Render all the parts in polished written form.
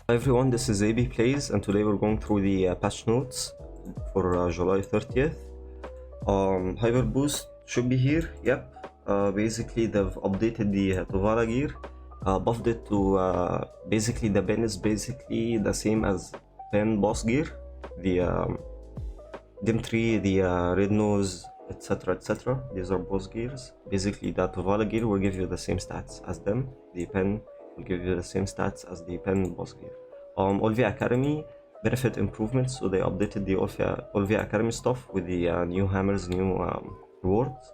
Hi everyone, this is AB Plays, and today we're going through the patch notes for July 30th. Hyper Boost should be here, yep. Basically, they've updated the Tovala gear, buffed it to basically the pen is basically the same as pen boss gear. The Dim 3, the Red Nose, etc. etc. These are boss gears. Basically, the Tovala gear will give you the same stats as them. The pen will give you the same stats as the pen boss gear. Olvia Academy benefit improvements, so they updated the Olvia Academy stuff with the new hammers, new rewards.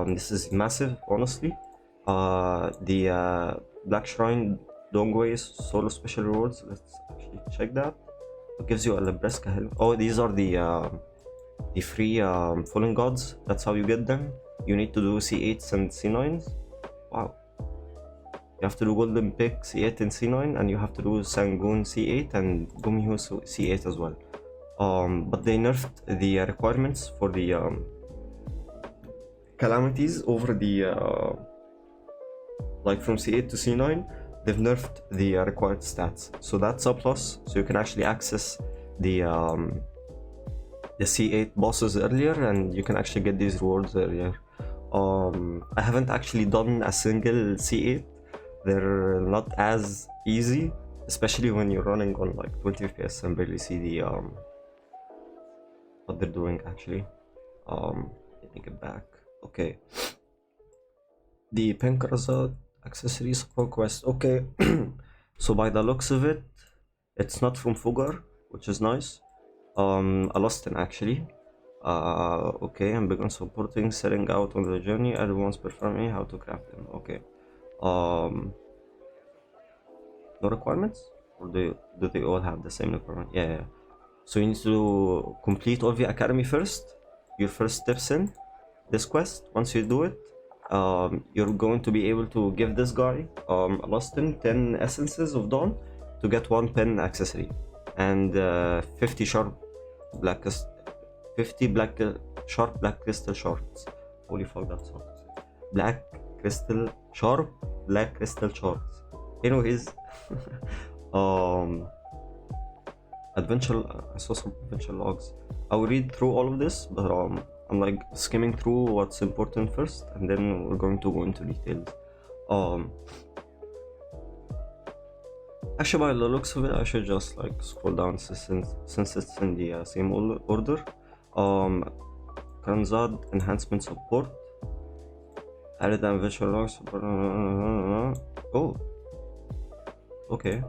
This is massive, honestly. The Black Shrine Dongwei solo special rewards. Let's actually check that. It gives you a Lebreska helmet. Oh, these are the free Fallen Gods. That's how you get them. You need to do C8s and C9s. Wow. You have to do Golden Pick C8 and C9, and you have to do Sangoon C8 and Gumiho C8 as well. But they nerfed the requirements for the calamities over the like from C8 to C9. They've nerfed the required stats, so that's a plus. So you can actually access the C8 bosses earlier, and you can actually get these rewards earlier. I haven't actually done a single C8. They're not as easy, especially when you're running on like 20 FPS and barely see the what they're doing actually. Let me get back. Okay. The Penkarazad accessory support quest. Okay. So by the looks of it, it's not from Fugar, which is nice. Alastin actually. Okay, and begun supporting, setting out on the journey. Everyone's performing how to craft them. Okay. No requirements? Or do they all have the same requirement? Yeah. So you need to complete Olvia Academy first. Your first steps in this quest. Once you do it, you're going to be able to give this guy, Alastin, 10 essences of Dawn to get 1 pen accessory and 50 sharp black sharp black crystal shards. Holy fuck, that's hard to say. Black crystal shards. Anyways, adventure. I saw some adventure logs. I will read through all of this, but I'm like skimming through what's important first, and then we're going to go into details. Actually, by the looks of it, I should just like scroll down since it's in the same order. Kanzad enhancement support. Added adventure logs. Oh. Okay.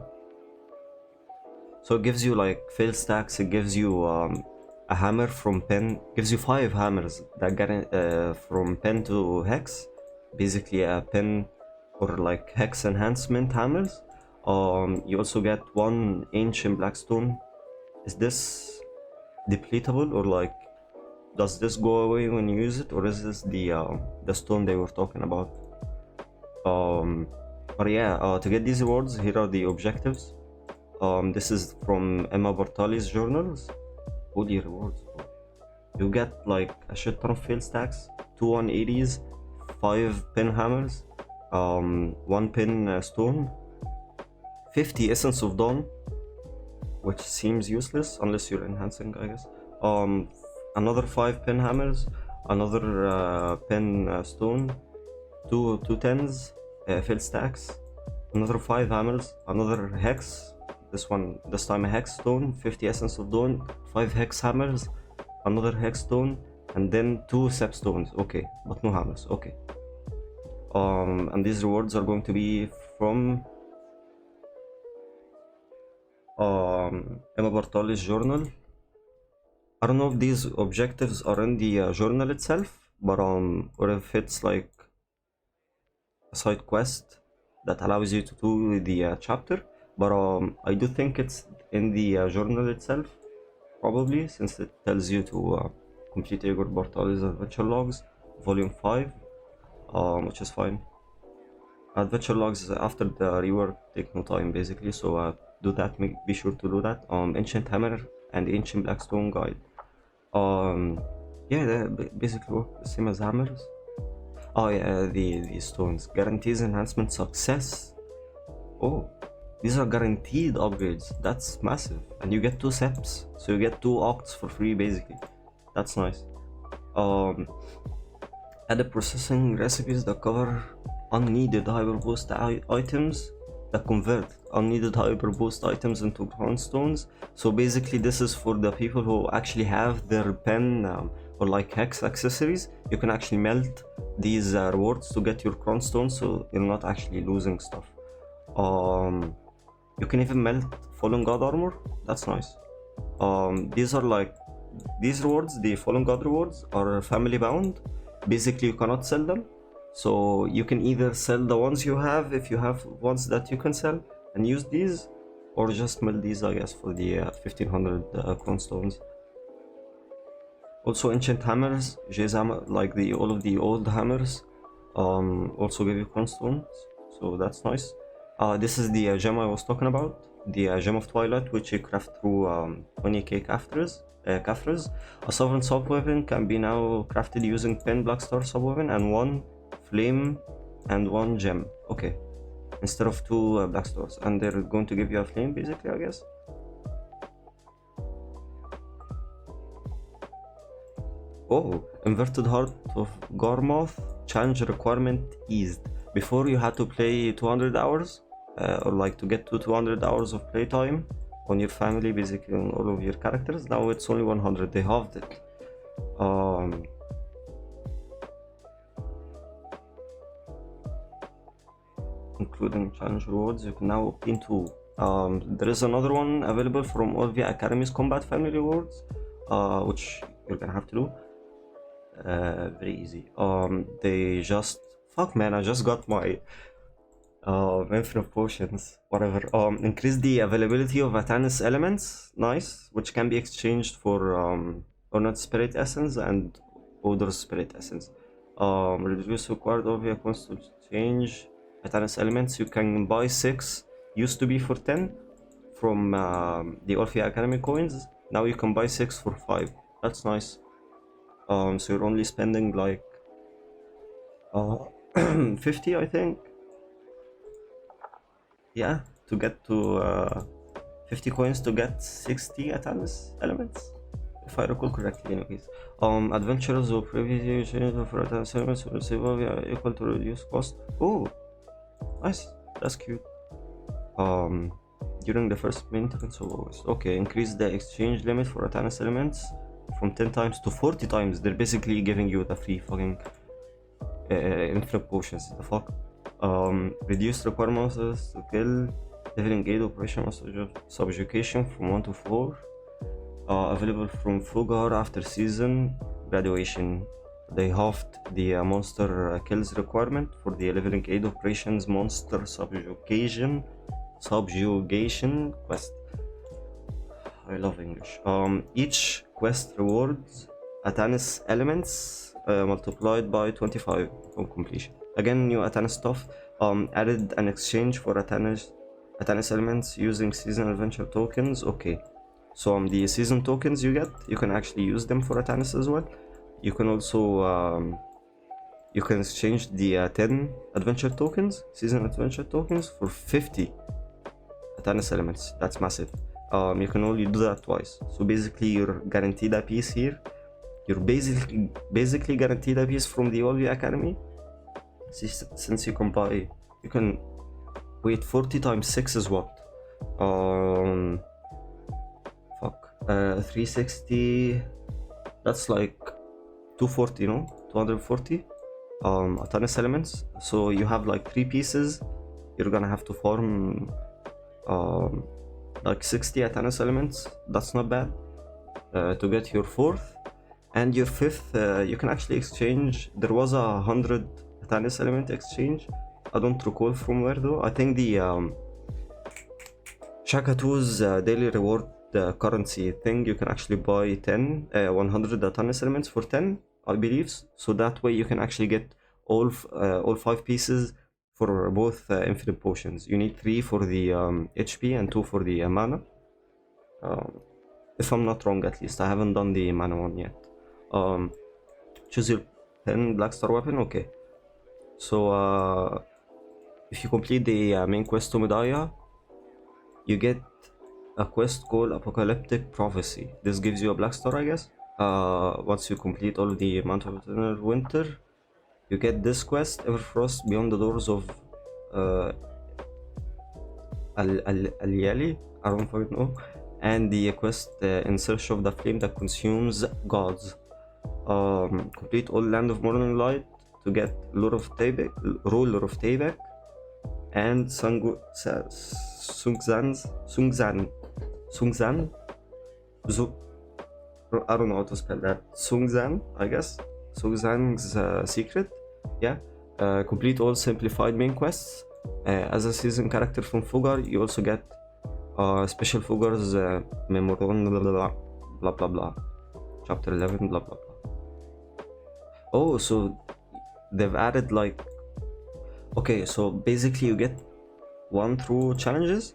So it gives you like fail stacks. It gives you a hammer from pen. Gives you 5 hammers that get from pen to hex. Basically a pen or like hex enhancement hammers. You also get 1 ancient blackstone. Is this depletable, or like does this go away when you use it, or is this the stone they were talking about? But yeah, to get these rewards, here are the objectives. This is from Emma Bartali's journals. Holy rewards, bro. You get like a shit ton of fail stacks, 2 180s, 5 pin hammers, 1 pin stone, 50 essence of dawn, which seems useless unless you're enhancing, I guess. Another 5 pin hammers, another pin stone, 2 10s, fail stacks, another 5 hammers, another hex. This time a hex stone, 50 essence of dawn, 5 hex hammers, another hex stone, and then 2 sep stones. Okay, but no hammers. Okay. And these rewards are going to be from Emma Bartoli's journal. I don't know if these objectives are in the journal itself, but or if it's like a side quest that allows you to do the chapter. But I do think it's in the journal itself, probably, since it tells you to complete Igor Bartoli's adventure logs, volume 5, which is fine. Adventure logs after the rework take no time, basically, so do that. Be sure to do that. Ancient hammer and ancient blackstone guide. Yeah, they basically work the same as hammers. Oh yeah, the stones guarantees enhancement success. Oh, These are guaranteed upgrades. That's massive. And you get 2 seps, so you get 2 octs for free basically. That's nice. Added processing recipes that cover unneeded hyperboost items, that convert unneeded hyperboost items into crownstones. So basically this is for the people who actually have their pen or like hex accessories. You can actually melt these rewards to get your crownstones, so you're not actually losing stuff. You can even melt fallen god armor. That's nice. These are like, these rewards, the fallen god rewards, are family bound. Basically you cannot sell them, so you can either sell the ones you have, if you have ones that you can sell, and use these, or just melt these, I guess, for the 1500 crownstones. Also ancient hammers, Jay's hammer, like all of the old hammers, also give you crownstones, so that's nice. This is the gem I was talking about, the gem of twilight, which you craft through 20k Kaphras. A sovereign sub-weapon can be now crafted using 10 black star sub-weapon and 1 flame and 1 gem. Okay, instead of 2 black stars, and they're going to give you a flame basically, I guess. Oh, inverted heart of Garmoth challenge requirement eased. Before you had to play 200 hours, or like to get to 200 hours of playtime on your family, basically on all of your characters. Now it's only 100. They halved it. Including challenge rewards, you can now obtain 2. There is another one available from Olvia Academy's combat family rewards, which you're gonna have to do. Very easy. They just, fuck man, I just got my infinite potions, whatever. Increase the availability of Atanis elements, nice, which can be exchanged for Ornate Spirit Essence and Odor Spirit Essence. Reduce required Olvia coins to change Atanis elements. You can buy 6, used to be for 10 from the Olvia Academy coins. Now you can buy 6 for 5. That's nice. So you're only spending like 50, I think. Yeah, to get to 50 coins to get 60 Atanis elements, if I recall correctly. Anyways, adventurers will previously change for Atanis elements will save equal to reduce cost. Oh, nice, that's cute. During the first maintenance of August. Okay, increase the exchange limit for Atanis elements from 10 times to 40 times. They're basically giving you the free fucking infinite potions. The fuck. Reduce requirements to kill, leveling aid operation subjugation from 1 to 4. Available from Fugar after season graduation. They halved the monster kills requirement for the leveling aid operations monster subjugation quest. I love English. Each quest rewards Atanis elements multiplied by 25 on completion. Again, new Atanis stuff. Added an exchange for Atanis elements using season adventure tokens. Okay, so the season tokens you get, you can actually use them for Atanis as well. You can also you can exchange the 10 adventure tokens, season adventure tokens, for 50 Atanis elements. That's massive. You can only do that twice. So basically, you're guaranteed a piece here. You're basically guaranteed a piece from the Olvia Academy. Since you can buy, you can wait. 40 times 6 is what? 360. That's like 240, no? 240 Atanis elements. So you have like 3 pieces. You're gonna have to farm like 60 Atanis elements. That's not bad. To get your 4th and your 5th, you can actually exchange. There was 100 Atanis element exchange. I don't recall from where though. I think the Shakatu's daily reward currency thing, you can actually buy 100 Atanis elements for 10, I believe. So that way you can actually get all 5 pieces for both infinite potions. You need 3 for the HP and 2 for the mana. If I'm not wrong, at least. I haven't done the mana one yet. Choose your 10 black star weapon. Okay. So if you complete the main quest to Medaya, you get a quest called Apocalyptic Prophecy. This gives you a black star, I guess. Once you complete all of the Mount of Eternal Winter, you get this quest, Everfrost Beyond the Doors of uh, Aliali, I don't fucking know, and the quest In Search of the Flame that Consumes Gods. Complete all Land of Morning Light to get Ruler of Tayback, and Sungzan. I don't know how to spell that. Sungzan, I guess. Sungzan's secret. Yeah. Complete all simplified main quests. As a season character from Fugar, you also get special Fugar's Memoron blah blah blah. Chapter 11 blah blah blah. Oh, so they've added like... Okay, so basically you get 1 through challenges,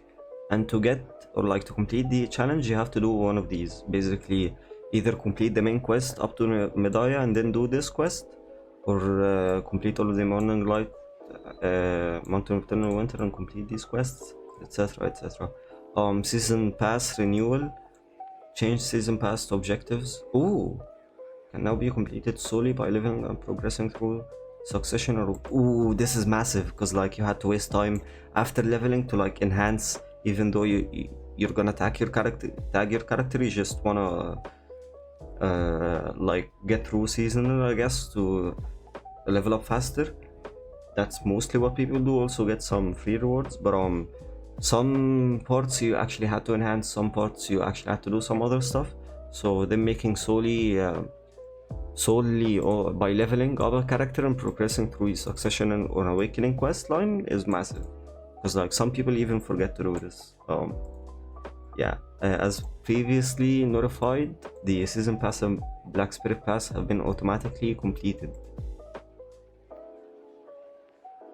and to get or like to complete the challenge you have to do one of these. Basically either complete the main quest up to Medaya and then do this quest, or complete all of the Morning Light, Mountain of Eternal Winter and complete these quests, etc, etc. Season pass renewal, change season pass to objectives. Ooh, can now be completed solely by living and progressing through succession. Or ooh, this is massive, because like you had to waste time after leveling to like enhance, even though you're gonna tag your character, you just wanna like get through seasonal, I guess, to level up faster. That's mostly what people do. Also get some free rewards, but some parts you actually had to enhance, some parts you actually had to do some other stuff. So them making solely or by leveling up a character and progressing through succession or awakening quest line is massive, because like some people even forget to do this. Yeah, as previously notified, the season pass and Black Spirit pass have been automatically completed.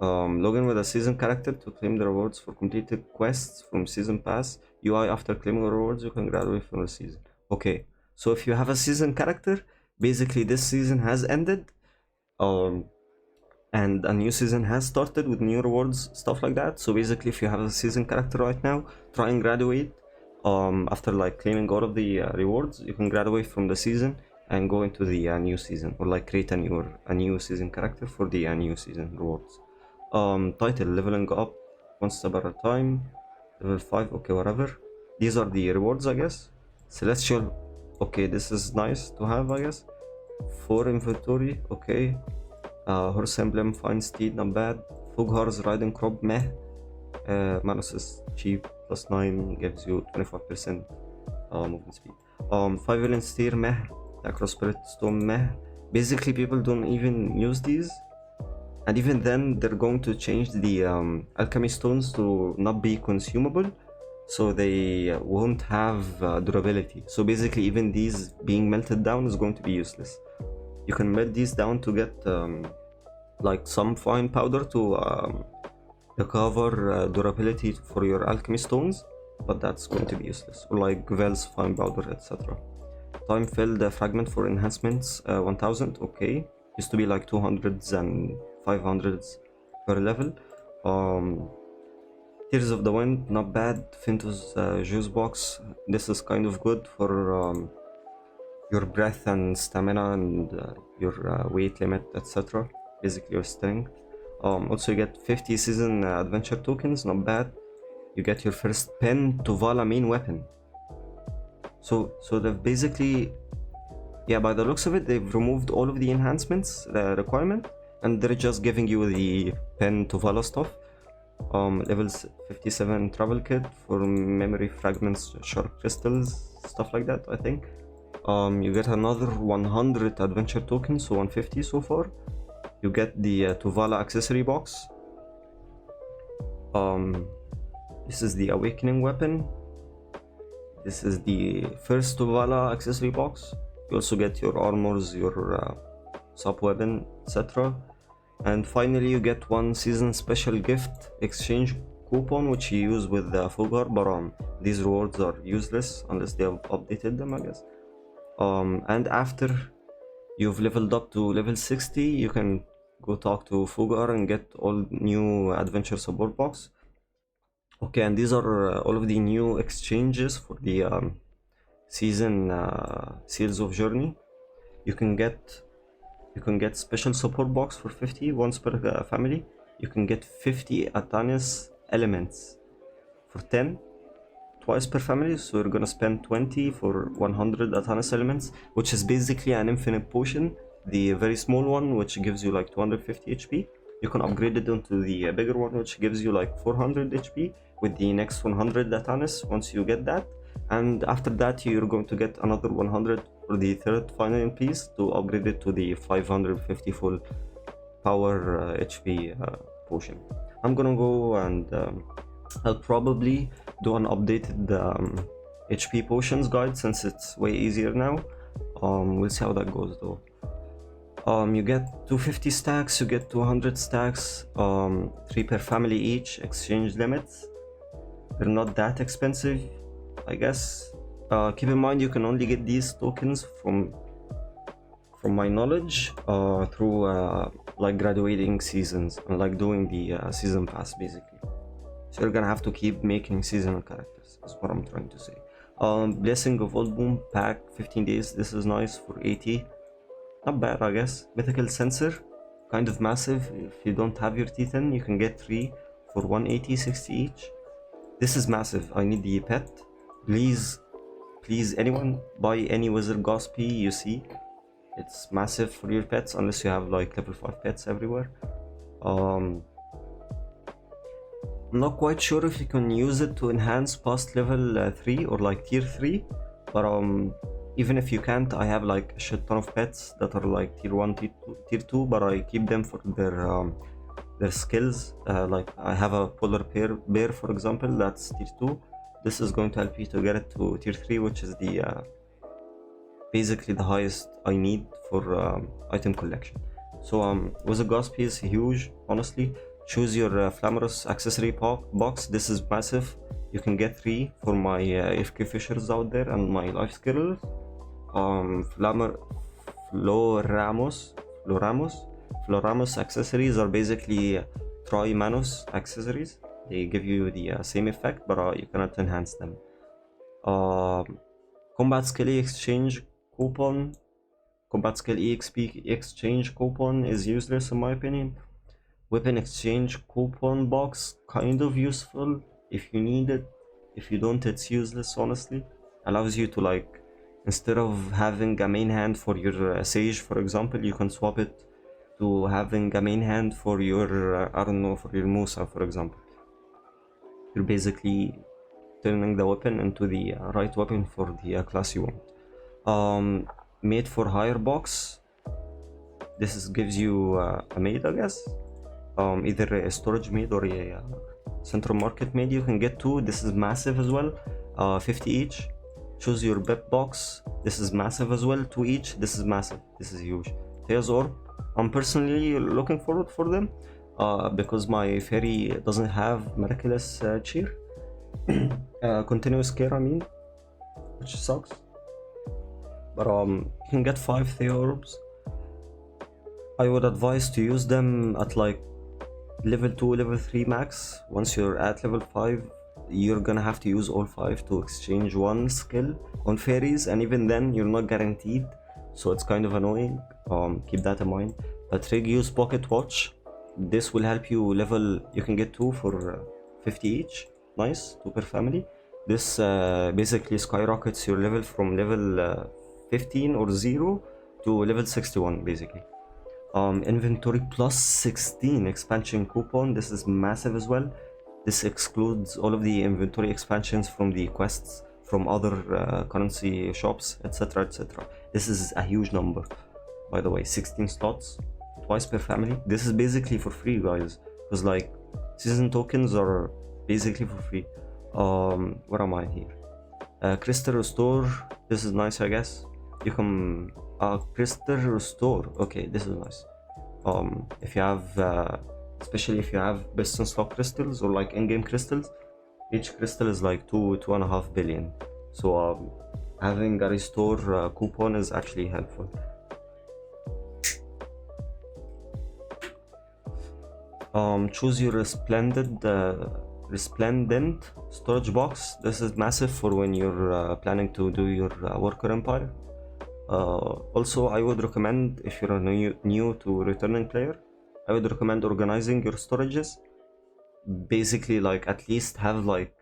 Log in with a season character to claim the rewards for completed quests from season pass UI. After claiming the rewards, you can graduate from the season. Okay, so if you have a season character, basically this season has ended, and a new season has started with new rewards, stuff like that. So basically if you have a season character right now, try and graduate. After like claiming all of the rewards, you can graduate from the season and go into the new season, or like create a new season character for the new season rewards. Title, leveling up one step at a time, level 5, okay, whatever. These are the rewards, I guess. Celestial, okay, this is nice to have, I guess. 4 inventory, okay. Horse emblem, fine steed, not bad. Fughar's riding crop, meh. Manus is cheap, +9 gives you 25% movement speed. 5 villain steer, meh. Across spirit stone, meh. Basically people don't even use these, and even then they're going to change the alchemy stones to not be consumable, so they won't have durability. So basically even these being melted down is going to be useless. You can melt these down to get like some fine powder to recover durability for your alchemy stones, but that's going to be useless. Or like Gvel's fine powder, etc. Time filled fragment for enhancements, 1000, okay. Used to be like 200s and 500s per level. Tears of the Wind, not bad. Finto's juice box, this is kind of good for your breath and stamina and your weight limit, etc. Basically your strength. Also you get 50 season adventure tokens, not bad. You get your first pen to Vala main weapon. So they've basically, yeah, by the looks of it, they've removed all of the enhancements requirement, and they're just giving you the pen to Vala stuff. Levels 57 travel kit for memory fragments, sharp crystals, stuff like that, I think. You get another 100 adventure tokens, so 150 so far. You get the Tuvala accessory box. This is the awakening weapon. This is the first Tuvala accessory box. You also get your armors, your sub weapon, etc. And finally you get 1 season special gift exchange coupon, which you use with Fugar, but these rewards are useless unless they have updated them, I guess. And after you've leveled up to level 60, you can go talk to Fugar and get all new adventure support box. Okay, and these are all of the new exchanges for the season Seals of Journey. You can get special support box for 50 once per family. You can get 50 Atanis elements for 10 twice per family, so you're gonna spend 20 for 100 Atanis elements, which is basically an infinite potion. The very small one, which gives you like 250 HP, you can upgrade it into the bigger one, which gives you like 400 HP with the next 100 Atanis once you get that. And after that, you're going to get another 100 for the third final piece to upgrade it to the 550 full power HP potion. I'm gonna go and I'll probably do an updated HP potions guide since it's way easier now. We'll see how that goes though. You get 250 stacks, you get 200 stacks, 3 per family each, exchange limits. They're not that expensive, I guess. Keep in mind you can only get these tokens from my knowledge through like graduating seasons and like doing the season pass basically. So you're gonna have to keep making seasonal characters, is what I'm trying to say. Blessing of Old Boom pack 15 days, this is nice for 80. Not bad, I guess. Mythical Sensor, kind of massive. If you don't have your teeth in, you can get 3 for 180, 60 each. This is massive. I need the pet. Please, anyone buy any Wizard Gospy you see. It's massive for your pets, unless you have like level 5 pets everywhere. I'm not quite sure if you can use it to enhance past level 3 or like tier 3, but even if you can't, I have like a shit ton of pets that are like tier 1, tier 2, but I keep them for their skills. Like I have a polar bear for example, that's tier 2. This is going to help you to get it to tier 3, which is the basically the highest I need for item collection. So Wizard Gospy is huge, honestly. Choose your Flamorous accessory box. This is massive. You can get 3 for my AFK fishers out there and my life skillers. Floramos accessories are basically Tri-Manus accessories. They give you the same effect, but you cannot enhance them. Combat skill exchange coupon. Combat skill EXP exchange coupon is useless in my opinion. Weapon exchange coupon box, kind of useful if you need it. If you don't, it's useless, honestly. Allows you to like, instead of having a main hand for your Sage, for example, you can swap it to having a main hand for your, I don't know, for your Musa, for example. You're basically turning the weapon into the right weapon for the class you want. Made for hire box. This gives you a maid, I guess. Either a storage maid or a central market maid. You can get 2. This is massive as well, 50 each. Choose your bep box. This is massive as well, 2 each. This is massive, this is huge. Theos Orb, I'm personally looking forward for them because my fairy doesn't have miraculous cheer. Continuous care, I mean, which sucks. But you can get 5 Theo Orbs. I would advise to use them at like level 2, level 3 max. Once you're at level 5, you're gonna have to use all 5 to exchange one skill on fairies, and even then you're not guaranteed, so it's kind of annoying. Keep that in mind. Patrigius Pocket Watch, this will help you level. You can get 2 for 50 each. Nice, 2 per family. This basically skyrockets your level from level 15 or 0 to level 61 basically. Inventory plus 16 expansion coupon. This is massive as well. This excludes all of the inventory expansions from the quests from other currency shops, etc, etc. This is a huge number, by the way. 16 slots, twice per family. This is basically for free, guys, because like season tokens are basically for free. Where am I here? Crystal Restore. This is nice, I guess. You can Crystal Restore. Okay, this is nice. If you have especially if you have best in slot crystals or like in-game crystals, each crystal is like 2.5 billion. So having a restore coupon is actually helpful. Choose your splendid Resplendent storage box. This is massive for when you're planning to do your worker empire. Also, I would recommend, if you're a new to returning player, I would recommend organizing your storages. Basically, like, at least have like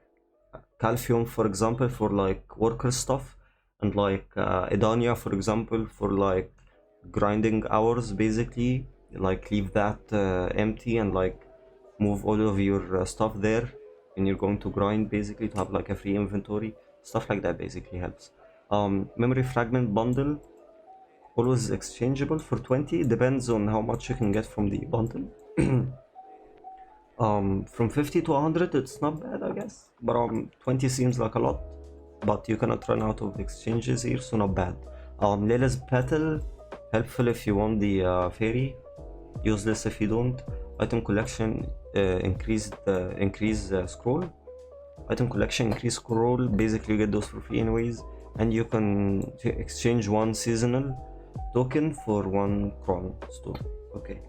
Calcium, for example, for like worker stuff, and like Edania, for example, for like grinding hours. Basically, like, leave that empty and like move all of your stuff there when you're going to grind, basically, to have like a free inventory. Stuff like that basically helps. Memory fragment bundle, always exchangeable for 20. It depends on how much you can get from the bundle. From 50 to 100, it's not bad, I guess, but 20 seems like a lot, but you cannot run out of exchanges here, so not bad. Leila's Petal, helpful if you want the fairy, useless if you don't. Item collection, increase scroll. Item collection, increase scroll, basically you get those for free anyways, and you can exchange one seasonal token for one cron stone. Okay.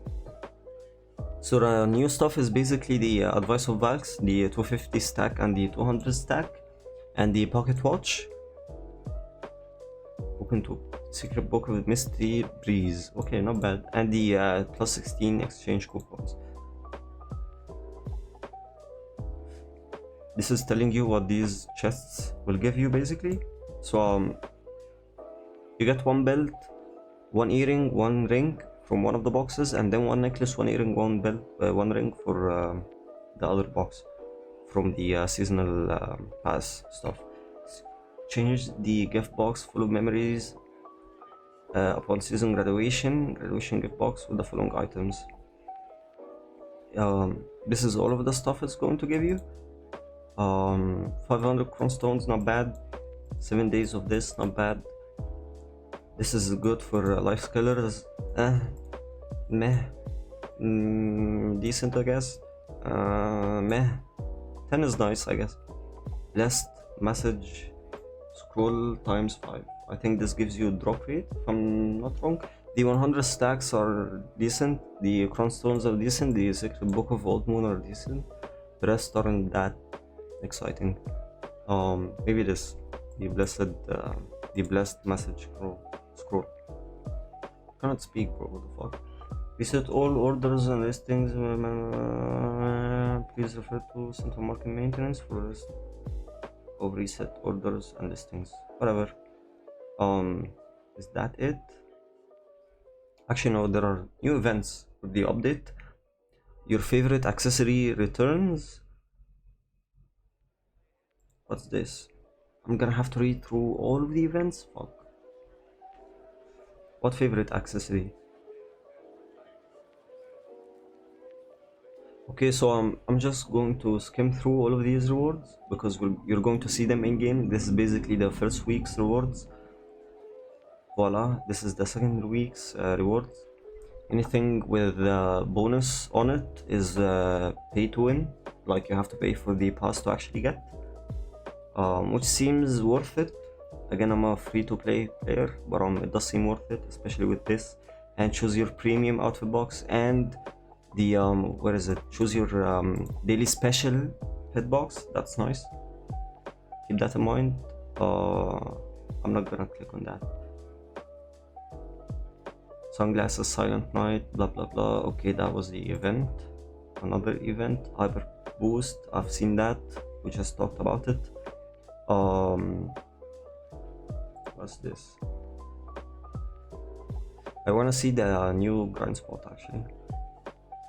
So the new stuff is basically the Advice of Valks, the 250 stack and the 200 stack, and the Pocket Watch. Open to Secret Book of Mystery Breeze. Okay, not bad. And the plus 16 exchange coupons. This is telling you what these chests will give you, basically. So you get one belt, one earring, one ring from one of the boxes, and then one necklace, one earring, one belt, one ring for the other box from the seasonal pass stuff. Change the gift box full of memories upon season graduation gift box with the following items. This is all of the stuff it's going to give you. 500 cron stones, not bad. 7 days of this, not bad. This is good for life scalers. Meh. Decent, I guess. Meh. 10 is nice, I guess. Last message scroll times 5. I think this gives you a drop rate, if I'm not wrong. The 100 stacks are decent. The cron stones are decent. The Secret Book of Old Moon are decent. The rest aren't that exciting. Maybe this, the blessed message scroll. Cannot speak, bro. What the fuck? Reset all orders and listings. Please refer to Central Market Maintenance for the list of reset orders and listings. Whatever. Is that it? Actually, no. There are new events with the update. Your favorite accessory returns. What's this? I'm gonna have to read through all of the events. Fuck. What favorite accessory? Okay, so I'm just going to skim through all of these rewards because you're going to see them in game. This is basically the first week's rewards. Voila, this is the second week's rewards. Anything with bonus on it is pay to win, like you have to pay for the pass to actually get, which seems worth it. Again, I'm a free-to-play player, but it does seem worth it, especially with this. And choose your premium outfit box and the where is it? Choose your daily special pet box. That's nice. Keep that in mind. I'm not gonna click on that. Sunglasses, Silent Night, blah blah blah. Okay, that was the event. Another event, Hyper Boost. I've seen that. We just talked about it. What's this? I wanna see the new grind spot actually.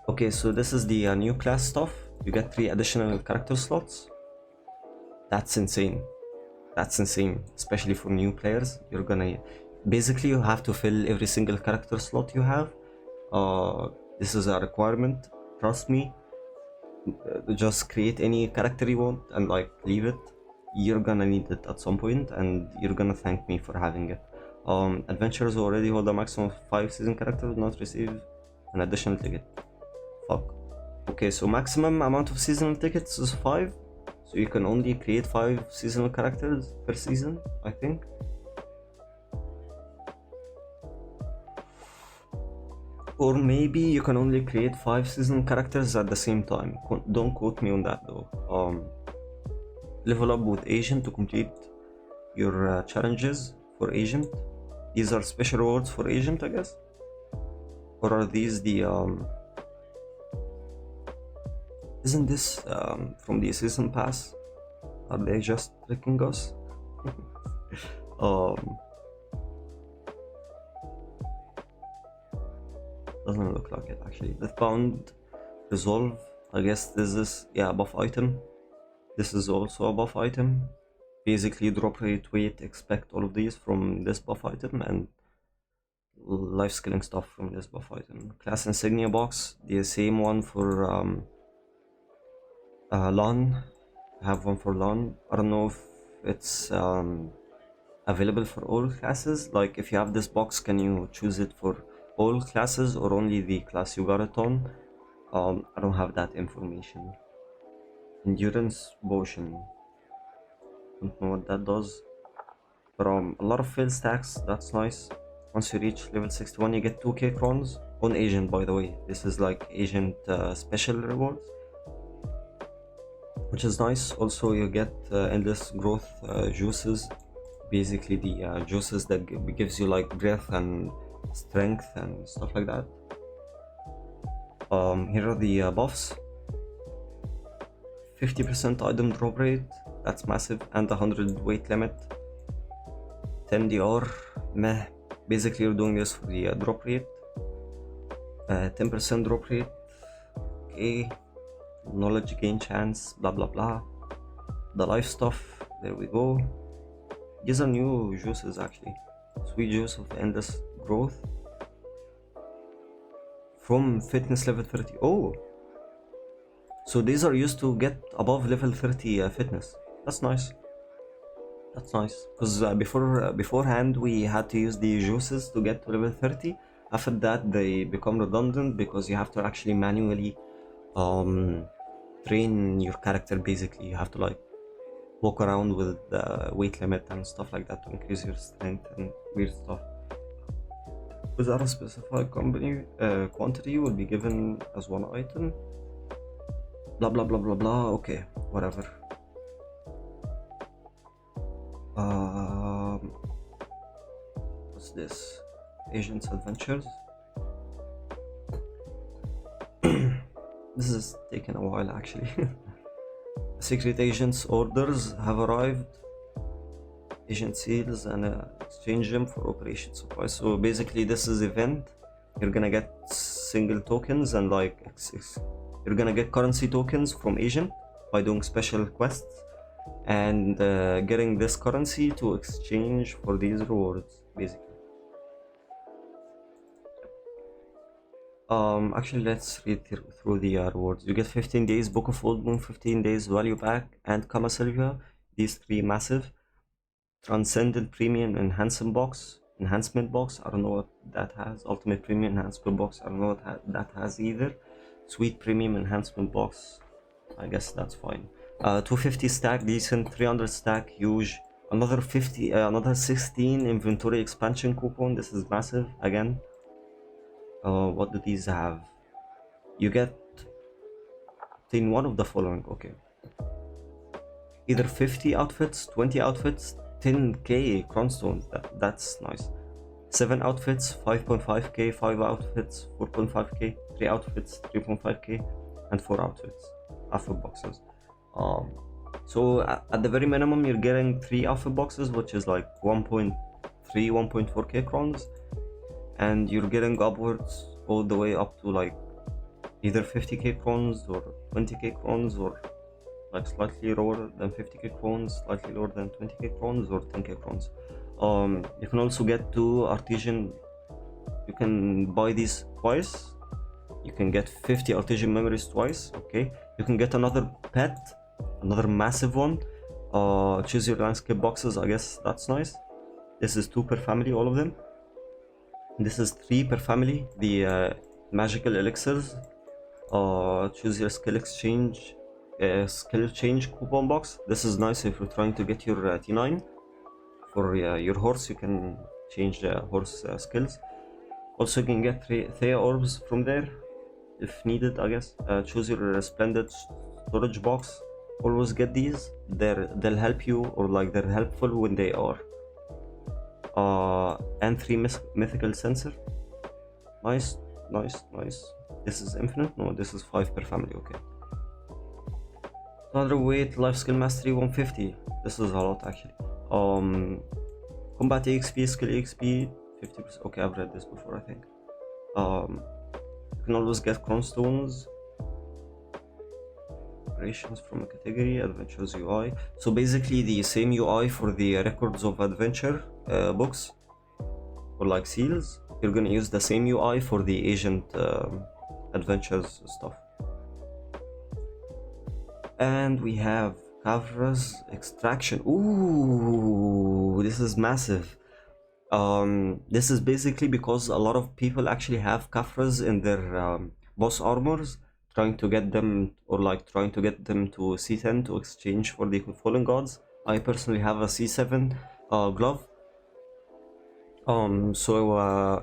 Okay, so this is the new class stuff. You get 3 additional character slots. That's insane. That's insane, especially for new players. You're gonna basically you have to fill every single character slot you have. This is a requirement. Trust me. Just create any character you want and like leave it. You're gonna need it at some point, and you're gonna thank me for having it. Adventurers already hold a maximum of 5 season characters, not receive an additional ticket. Fuck. Okay, so maximum amount of seasonal tickets is 5, so you can only create 5 seasonal characters per season, I think. Or maybe you can only create 5 season characters at the same time. Don't quote me on that though. Level up with agent to complete your challenges for agent. These are special rewards for agent, I guess. Or are these the isn't this from the season pass? Are they just tricking us? Doesn't look like it actually. The found resolve, I guess this is, yeah, buff item. This is also a buff item. Basically drop rate, weight, expect all of these from this buff item, and life skilling stuff from this buff item. Class insignia box, the same one for LAN. I have one for LAN. I don't know if it's available for all classes. Like if you have this box, can you choose it for all classes or only the class you got it on? I don't have that information. Endurance potion, don't know what that does, but a lot of fill stacks, that's nice. Once you reach level 61 you get 2k crowns on agent, by the way. This is like agent special rewards, which is nice. Also you get endless growth juices, basically the juices that gives you like breath and strength and stuff like that. Here are the buffs. 50% item drop rate, that's massive, and 100 weight limit. 10 DR, meh. Basically you're doing this for the drop rate. 10% drop rate, okay. Knowledge gain chance, blah blah blah. The life stuff, there we go. These are new juices actually. Sweet juice of endless growth from fitness level 30. Oh, so these are used to get above level 30 fitness. That's nice. That's nice, because beforehand we had to use the juices to get to level 30. After that they become redundant because you have to actually manually train your character. Basically you have to like walk around with the weight limit and stuff like that to increase your strength and weird stuff. Without a specified quantity will be given as one item. Blah blah blah blah blah. Okay, whatever. What's this? Agent's Adventures. This is taking a while actually. Secret agents orders have arrived. Agent seals and exchange them for operation supplies. So basically this is event. You're gonna get single tokens and like you're gonna get currency tokens from agent by doing special quests and getting this currency to exchange for these rewards basically. Actually let's read through the rewards. You get 15 days Book of Old Moon, 15 days value pack, and Kama Sylvia. These three massive. Transcendent Premium Enhancement Box. I don't know what that has. Ultimate Premium Enhancement Box. I don't know what that has either. Sweet Premium Enhancement Box. I guess that's fine. 250 stack, decent. 300 stack, huge. Another 50, another 16 inventory expansion coupon. This is massive again. What do these have? You get in one of the following. Okay. Either 50 outfits, 20 outfits, 10k crownstones. That's nice. 7 outfits, 5.5k, 5 outfits, 4.5k, 3 outfits, 3.5k, and 4 outfits. Outfit boxes. So at the very minimum you're getting 3 outfit boxes, which is like 1.3, 1.4k crowns, and you're getting upwards all the way up to like either 50k crowns or 20k crowns, or like slightly lower than 50k crowns, slightly lower than 20k crowns, or 10k crowns. You can also get 2 artisan. You can buy these twice. You can get 50 artisan memories twice. Okay, you can get another pet, another massive one. Choose your landscape boxes. I guess that's nice. This is 2 per family, all of them. This is 3 per family. The magical elixirs. Choose your skill exchange. Skill change coupon box. This is nice if you're trying to get your T9 for your horse. You can change the horse skills. Also, you can get Thea orbs from there if needed, I guess. Choose your splendid storage box. Always get these. They'll help you, or like they're helpful when they are. And 3 mythical sensor. Nice, nice, nice. This is infinite? No, this is 5 per family, okay. 200 weight, life skill mastery 150. This is a lot actually. Combat EXP, skill EXP 50%. Okay, I've read this before, I think. You can always get chromestones. Operations from a category, adventures UI. So basically the same UI for the records of adventure books, or like seals. You're gonna use the same UI for the agent adventures stuff. And we have Kavra's extraction. Ooh, this is massive. This is basically because a lot of people actually have Kafras in their boss armors, trying to get them, or like trying to get them to C10 to exchange for the fallen gods. I personally have a C7 glove. So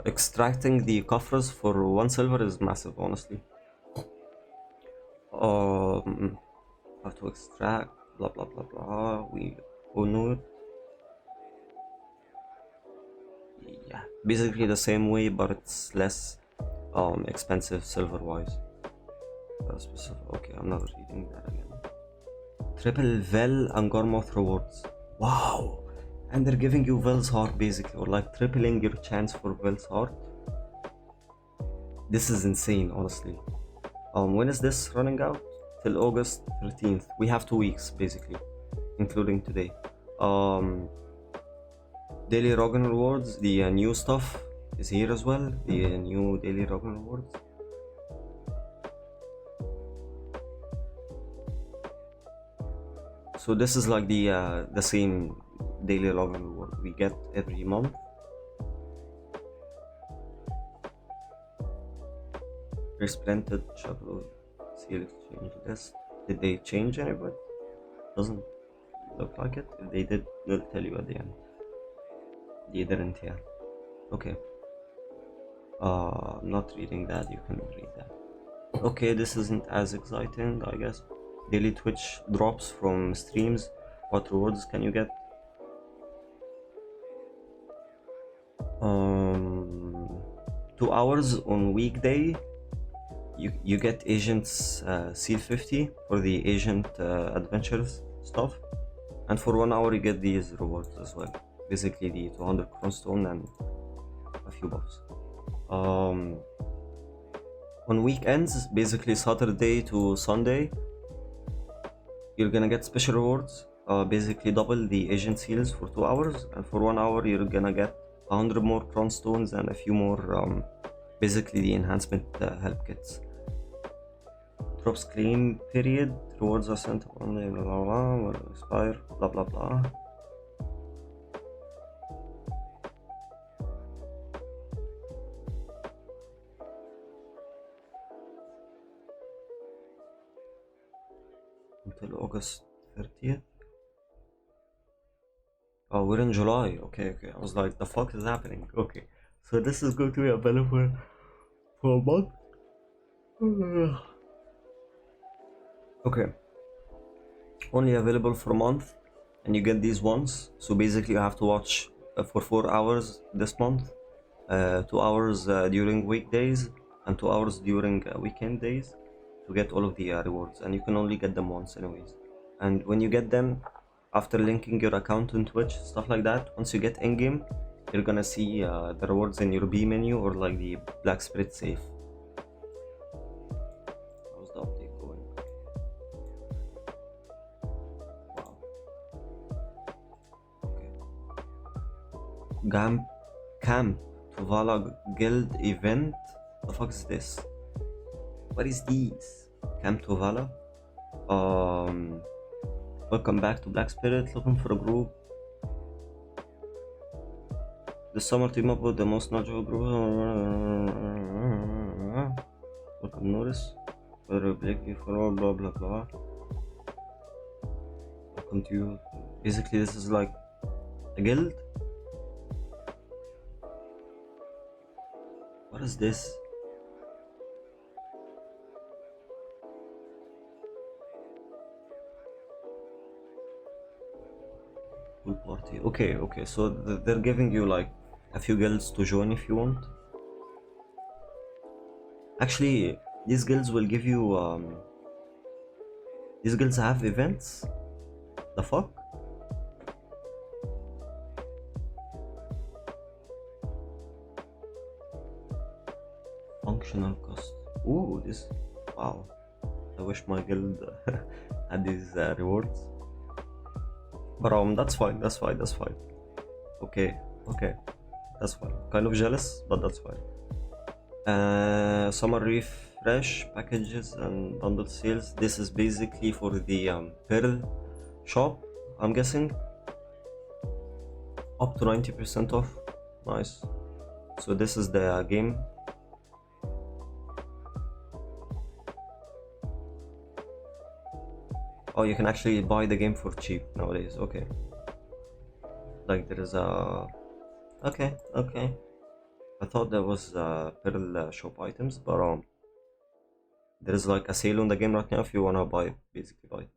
extracting the Kafras for 1 silver is massive, honestly. How to extract, blah blah blah blah. We all know it. Yeah, basically the same way, but it's less expensive silver wise. Okay, I'm not reading that again. Triple Vel and Gormoth rewards. Wow! And they're giving you Vel's heart basically, or like tripling your chance for Vel's heart. This is insane, honestly. When is this running out? Till August 13th. We have 2 weeks basically, including today. Daily Rogan rewards, the new stuff is here as well. The new daily Rogan rewards. So this is like the same daily Rogan reward we get every month. Resplendent Shadow Seal Exchange list. Did they change anybody? Doesn't look like it. If they did, they'll tell you at the end. They didn't, yeah. Okay. I'm not reading that, you can read that. Okay, this isn't as exciting, I guess. Daily Twitch drops from streams. What rewards can you get? 2 hours on weekday. You get agents seal 50 for the agent adventures stuff, and for 1 hour you get these rewards as well. Basically the 200 chronestone and a few buffs. On weekends, basically Saturday to Sunday, you're gonna get special rewards. Basically double the agent seals for 2 hours, and for 1 hour you're gonna get 100 more chronestones and a few more basically the enhancement help kits. Drops claim period, rewards are sent only blah blah blah, will expire, blah blah blah. Until August 30th. Oh, we're in July. Okay. I was like, the fuck is happening? Okay, so this is going to be available for a month. Okay, only available for a month, and you get these ones. So basically you have to watch for 4 hours this month, 2 hours during weekdays, and 2 hours during weekend days to get all of the rewards, and you can only get them once anyways. And when you get them, after linking your account on Twitch, stuff like that, once you get in-game, you're gonna see the rewards in your B menu, or like the Black Spirit safe. How's the update going? Wow. Okay. Camp Tuvala Guild event. The fuck is this? What is these? Camp Tuvala? Welcome back to Black Spirit. Looking for a group this summer. Team up with the most knowledgeable group. Welcome notice. Whether you for all blah blah blah. Welcome to you. Basically this is like a guild. is this? Pool party. Okay, okay. So they're giving you like a few guilds to join if you want. Actually, these guilds will give you these guilds have events. The fuck? Functional cost. Ooh, this. Wow. I wish my guild had these rewards. But that's fine. That's fine. That's fine. Okay. Okay. That's fine. Kind of jealous, but that's fine. Summer refresh packages and bundle sales. This is basically for the Pearl shop, I'm guessing. Up to 90% off. Nice. So this is the game. Oh, you can actually buy the game for cheap nowadays. Okay. Like there is a... Okay, okay. I thought there was Pearl shop items, but there is like a sale on the game right now if you wanna buy it, basically buy it.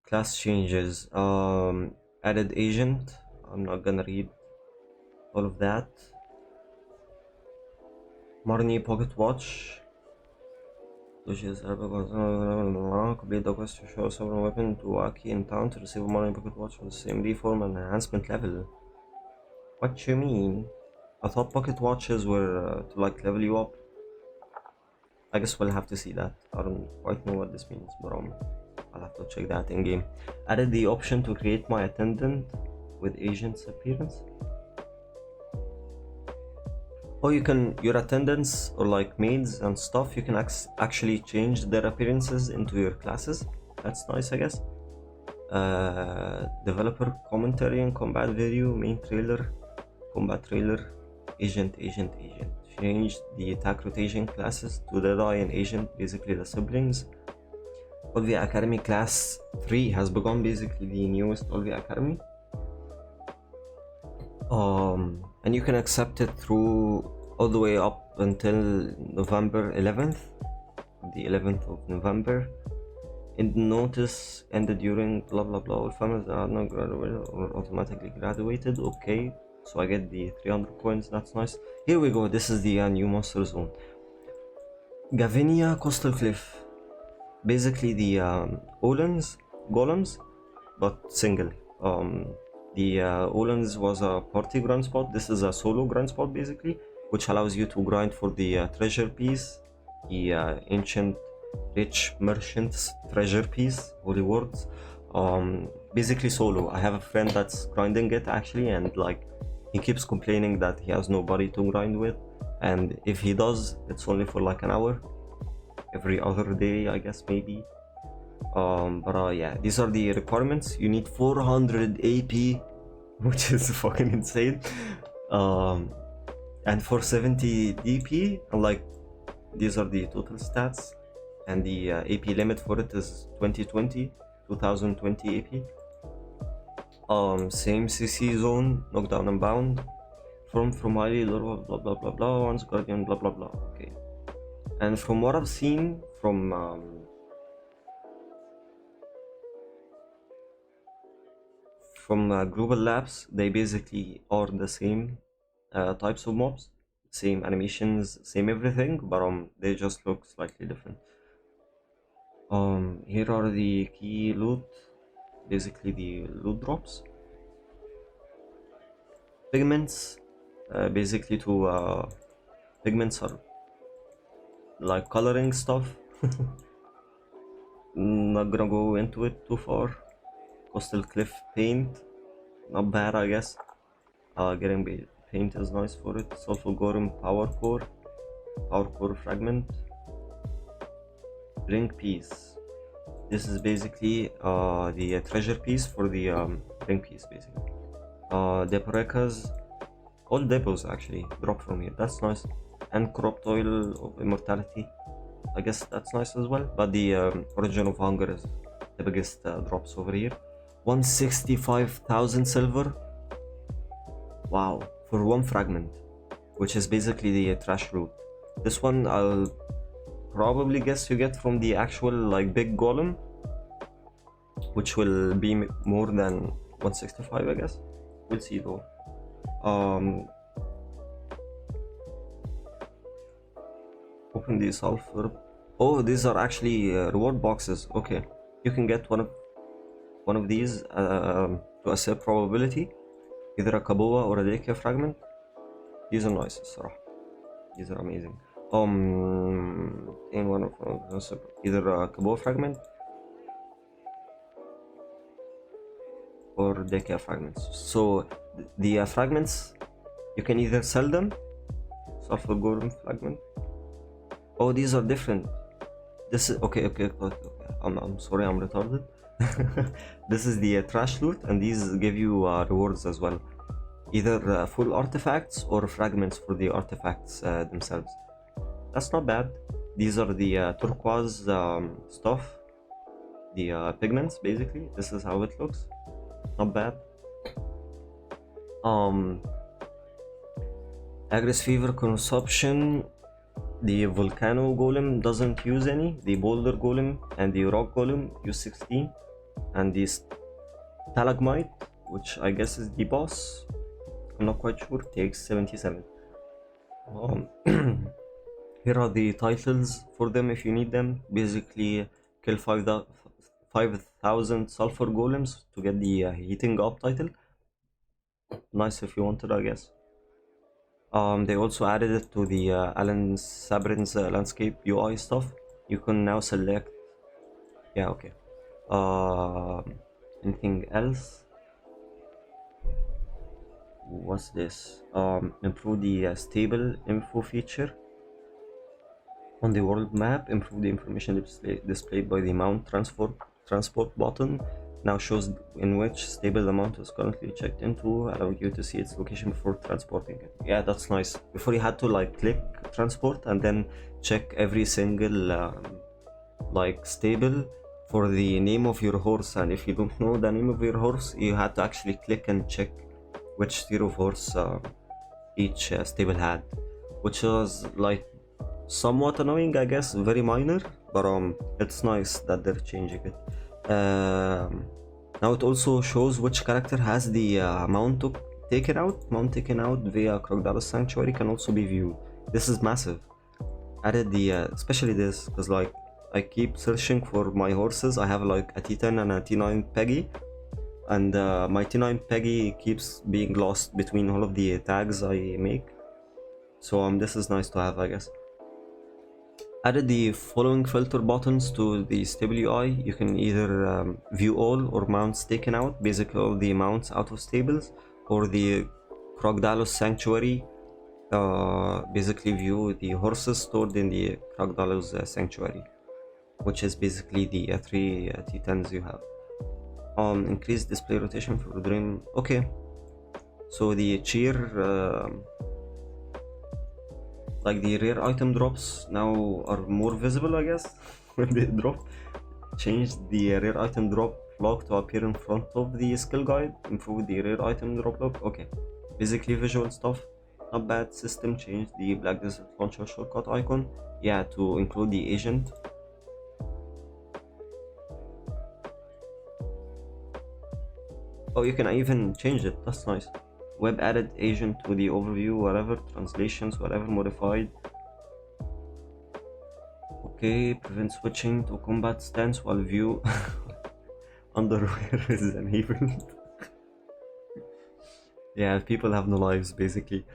Class changes. Added agent. I'm not gonna read all of that. Marnie pocket watch. Which is complete the quest to show sovereign weapon to Aki in town to receive a Marnie pocket watch with the same reform and enhancement level. What you mean? I thought pocket watches were to like level you up. I guess we'll have to see that. I don't quite know what this means, but I'll have to check that in game. Added the option to create my attendant with agent's appearance. Oh, you can, your attendants or like maids and stuff, you can actually change their appearances into your classes. That's nice, I guess. Developer commentary and combat video, main trailer, combat trailer, agent. Change the attack rotation classes to Deadeye and agent, basically the siblings. Olvia Academy class 3 has begun, basically the newest Olvia Academy. And you can accept it through all the way up until November 11th, the 11th of November. In the notice ended during blah blah blah. All families are not graduated or automatically graduated. Okay, so I get the 300 coins. That's nice. Here we go. This is the new monster zone. Gavinia Coastal Cliff. Basically the golems, but single. The Olens was a party grind spot. This is a solo grind spot basically, which allows you to grind for the treasure piece, the ancient rich merchant's treasure piece, holy words. Basically solo. I have a friend that's grinding it actually, and like he keeps complaining that he has nobody to grind with, and if he does, it's only for like an hour every other day, I guess, maybe. Yeah, these are the requirements. You need 400 AP, which is fucking insane, and 470 DP, and like these are the total stats, and the AP limit for it is 2020 AP. Same CC zone, knockdown and bound, from highly blah blah blah blah, once guardian blah blah blah. Okay, and from what I've seen from Global Labs, they basically are the same types of mobs, same animations, same everything, but they just look slightly different. Here are the key loot, basically the loot drops. Pigments, basically to pigments are like coloring stuff. Not gonna go into it too far. Coastal Cliff paint, not bad, I guess. Getting paint is nice for it. Sulfur Gorem power core fragment, ring piece. This is basically the treasure piece for the ring piece, basically. Deporecas, all depots actually drop from here. That's nice. And cropped oil of immortality, I guess that's nice as well. But the origin of hunger is the biggest drops over here. 165,000 silver. Wow, for one fragment. which is basically the trash loot. This one I'll probably guess you get from the actual like big golem, which will be more than 165, I guess. We'll see though. Open the sulfur. Oh, these are actually reward boxes. Okay, you can get one of these to assess probability, either a kaboa or a deka fragment. These are nice, الصراحة. These are amazing. In one of either a kaboa fragment or deka fragments. So the fragments, you can either sell them. Sulfur golem fragment. Oh, these are different. This is okay. I'm sorry, I'm retarded. This is the trash loot, and these give you rewards as well. Either full artifacts or fragments for the artifacts themselves. That's not bad. These are the turquoise stuff, the pigments basically. This is how it looks. Not bad. Aggress fever consumption. The volcano golem doesn't use any. The boulder golem and the rock golem use 16, and the stalagmite, which I guess is the boss, I'm not quite sure, takes 77. Here are the titles for them if you need them. Basically, kill 5,000 sulfur golems to get the heating up title. Nice if you wanted, I guess. They also added it to the Alan Sabrin's landscape UI stuff. You can now select. Yeah, okay. Anything else? What's this? Improve the stable info feature on the world map. Improve the information displayed by the mount transport button. Now shows in which stable the mount is currently checked into, allowing you to see its location before transporting it. Yeah, that's nice. Before you had to like click transport and then check every single like stable for the name of your horse, and if you don't know the name of your horse, you had to actually click and check which tier of horse each stable had, which was like somewhat annoying, I guess, very minor, but it's nice that they're changing it. Now it also shows which character has the mount taken out. Mount taken out via Crocodile's Sanctuary can also be viewed. This is massive. Added the especially this, because like I keep searching for my horses. I have like a T10 and a T9 Peggy, and my T9 Peggy keeps being lost between all of the tags I make. So this is nice to have, I guess. Added the following filter buttons to the stable UI. You can either view all or mounts taken out, basically all the mounts out of stables, or the Crocodile's Sanctuary, basically view the horses stored in the Crocodile's Sanctuary, which is basically the 3 T10s you have. Increase display rotation for dream. Okay, so the cheer, like the rare item drops now are more visible, I guess, when they drop. Change the rare item drop log to appear in front of the skill guide. Improve the rare item drop log. Okay, basically visual stuff, not bad. System change the Black Desert launcher shortcut icon, yeah, to include the agent. Oh, you can even change it, that's nice. Web added agent to the overview, whatever, translations, whatever, modified. Okay, prevent switching to combat stance while view underwear is enabled. Yeah, people have no lives basically.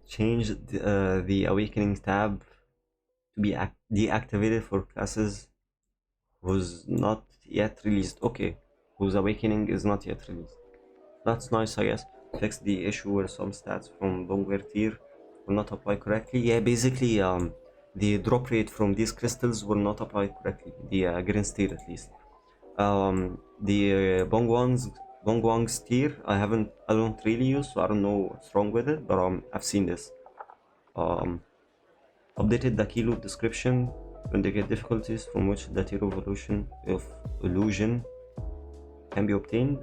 Change the awakening tab to be deactivated for classes who's not yet released. Okay, whose awakening is not yet released. That's nice, I guess. Fix the issue where some stats from Bongware tier will not apply correctly. Yeah, basically the drop rate from these crystals will not apply correctly, the green tier at least. The Bongwang's tier I don't really use, so I don't know what's wrong with it, but I've seen this. Updated the key loop description to indicate difficulties from which the tier of illusion can be obtained.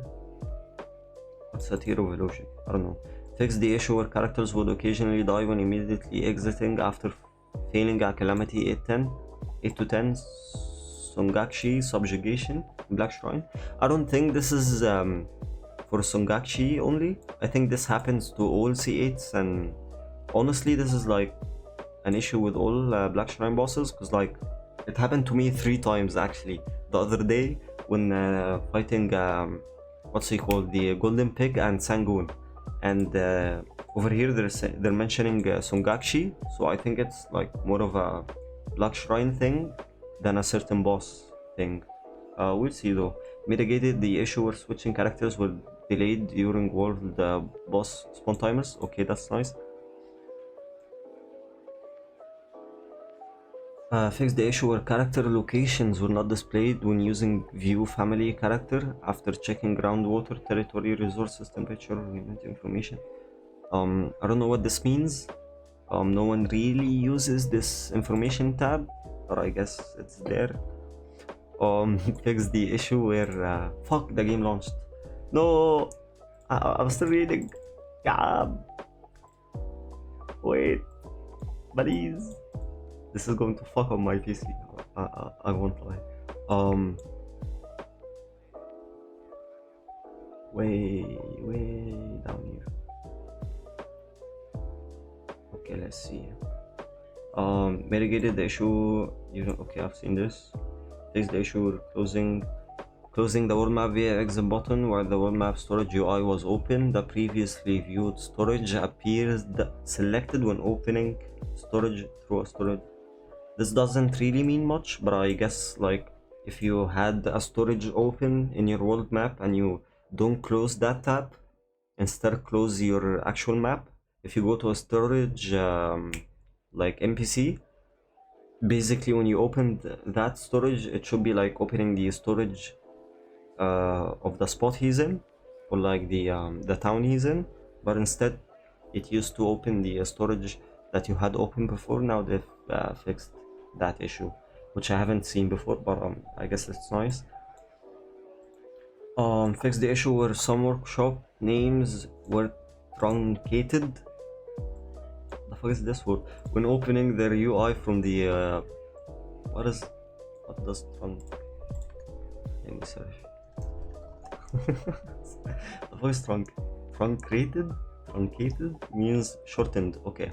What's a tier of illusion? I don't know. Fix the issue where characters would occasionally die when immediately exiting after failing a calamity 8 to 10 Songakshi subjugation Black Shrine. I don't think this is for Songakshi only. I think this happens to all C8s, and honestly this is like an issue with all Black Shrine bosses, because like it happened to me 3 times actually. The other day when fighting what's he called, the Golden Pig and Sangoon, and over here they're mentioning Songakshi, so I think it's like more of a Black Shrine thing than a certain boss thing. We'll see though. Mitigated the issue where switching characters were delayed during world boss spawn timers. Okay, that's nice. Fix the issue where character locations were not displayed when using view family character after checking groundwater, territory, resources, temperature, or event information. I don't know what this means. No one really uses this information tab, but I guess it's there. Fix the issue where fuck, the game launched. No, I'm still reading. Yeah. Wait, buddies. This is going to fuck up my PC. I won't lie. Way down here. Okay, let's see. Mitigated the issue. Okay, I've seen this. Fix the issue closing the world map via exit button while the world map storage UI was open. The previously viewed storage appears selected when opening storage through a storage. This doesn't really mean much, but I guess like if you had a storage open in your world map and you don't close that tab, instead close your actual map, if you go to a storage like NPC, basically when you open that storage, it should be like opening the storage of the spot he's in, or like the town he's in, but instead it used to open the storage that you had open before. Now they've fixed that issue, which I haven't seen before, but I guess it's nice. Fix the issue where some workshop names were truncated. The fuck is this word? When opening their UI from the what does let me search. The fuck is truncated means shortened. Okay.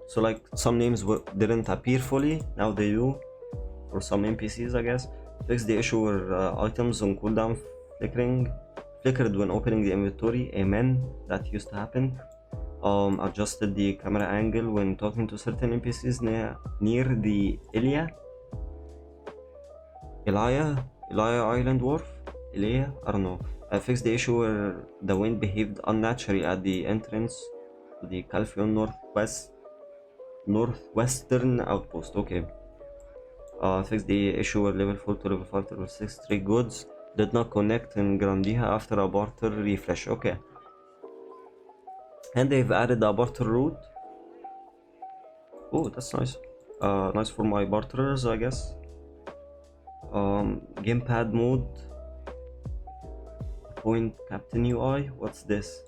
So like some names didn't appear fully, now they do for some NPCs, I guess. Fix the issue where items on cooldown flickered when opening the inventory. Amen, that used to happen. Adjusted the camera angle when talking to certain NPCs near the Elia Island Wharf. I don't know. I fixed the issue where the wind behaved unnaturally at the entrance to the Calphion northwestern outpost. Okay. Fixed the issue where level 4 to level 5 to level 6 trade goods did not connect in Grandiha after a barter refresh. Okay. And they've added a barter route. Oh, that's nice. Nice for my barterers, I guess. Gamepad mode. Point Captain UI. What's this?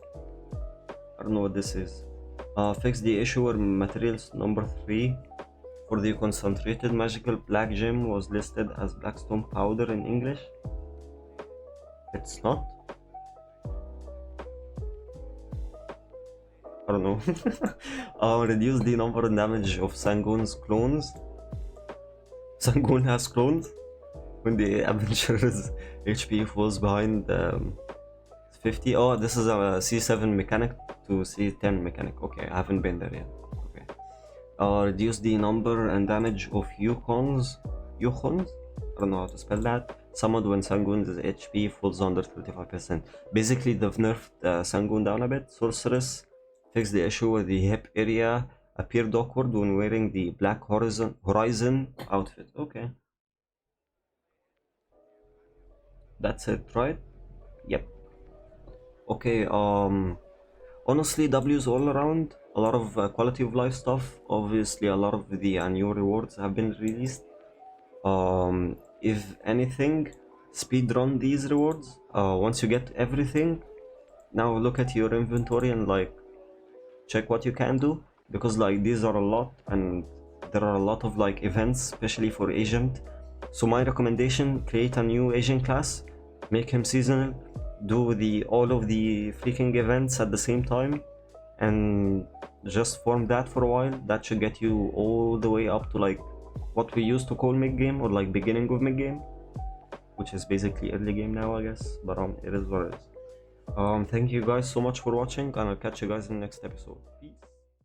I don't know what this is. Fix the issue where materials number 3 for the concentrated magical black gem was listed as blackstone powder in English. It's not. I don't know. Reduce the number and damage of Sangoon's clones. Sangoon has clones. When the adventurer's HP falls behind 50. Oh, this is a C7 mechanic to C10 mechanic. Okay, I haven't been there yet. Okay. Reduce the number and damage of Yukons. I don't know how to spell that. Summoned when Sangoon's HP falls under 35%. Basically, they've nerfed Sangoon down a bit. Sorceress. Fix the issue where the hip area appeared awkward when wearing the Black Horizon outfit. Okay. That's it, right? Yep. Okay, honestly, W's all around. A lot of quality of life stuff. Obviously, a lot of the new rewards have been released. If anything, speed run these rewards. Once you get everything, now look at your inventory and like check what you can do, because like these are a lot and there are a lot of like events, especially for agent. So my recommendation, create a new agent class, make him seasonal, do all of the freaking events at the same time, and just form that for a while. That should get you all the way up to like what we used to call mid-game, or like beginning of mid-game, which is basically early game now, I guess, but it is what it is. Thank you guys so much for watching, and I'll catch you guys in the next episode. Peace.